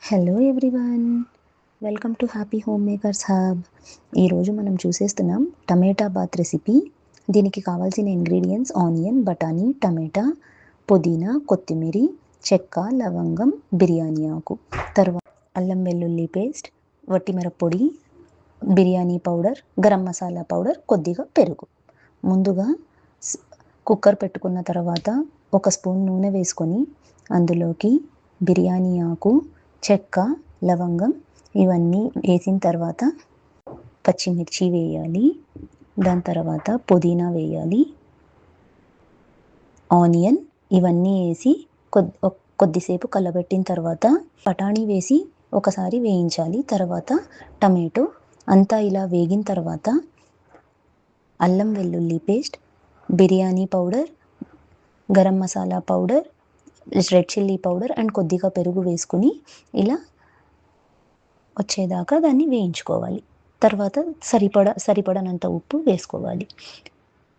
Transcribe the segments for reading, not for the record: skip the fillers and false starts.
Hello everyone, welcome to happy home makers hub. ఈరోజు మనం చూసేస్తున్నాం టమాటా bath recipe. దీనికి కావాల్సిన ఇంగ్రీడియంట్స్ ఆనియన్, బఠానీ, టమాటా, పుదీనా, కొత్తిమీర, చెక్క, లవంగం, బిర్యానీ ఆకు, తర్వాత అల్లం వెల్లుల్లి పేస్ట్, వట్టిమిరప్పొడి, బిర్యానీ పౌడర్, గరం మసాలా పౌడర్, కొద్దిగా పెరుగు. ముందుగా కుక్కర్ పెట్టుకున్న తర్వాత ఒక స్పూన్ నూనె వేసుకొని అందులోకి బిర్యానీ ఆకు, చెక్క, లవంగం ఇవన్నీ వేసిన తర్వాత పచ్చిమిర్చి వేయాలి. దాని తర్వాత పుదీనా వేయాలి, ఆనియన్ ఇవన్నీ వేసి కొద్దిసేపు కలబెట్టిన తర్వాత బఠానీ వేసి ఒకసారి వేయించాలి. తర్వాత టమాటో అంతా ఇలా వేగిన తర్వాత అల్లం వెల్లుల్లి paste, biryani powder, garam masala powder, red chilli powder and కొద్దిగా పెరుగు వేసుకుని ఇలా వచ్చేదాకా దాన్ని వేయించుకోవాలి. తర్వాత సరిపడనంత ఉప్పు వేసుకోవాలి.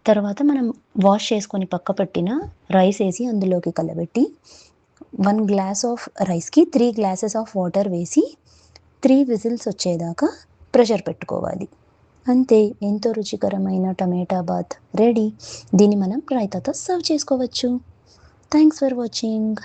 తర్వాత మనం వాష్ చేసుకొని పక్క పెట్టిన రైస్ వేసి అందులోకి కలబెట్టి 1 గ్లాస్ ఆఫ్ రైస్కి 3 గ్లాసెస్ ఆఫ్ వాటర్ వేసి 3 విజిల్స్ వచ్చేదాకా ప్రెషర్ పెట్టుకోవాలి. అంతే, ఎంతో రుచికరమైన టమాటా బాత్ రెడీ. దీన్ని మనం రైతాతో సర్వ్ చేసుకోవచ్చు. Thanks for watching.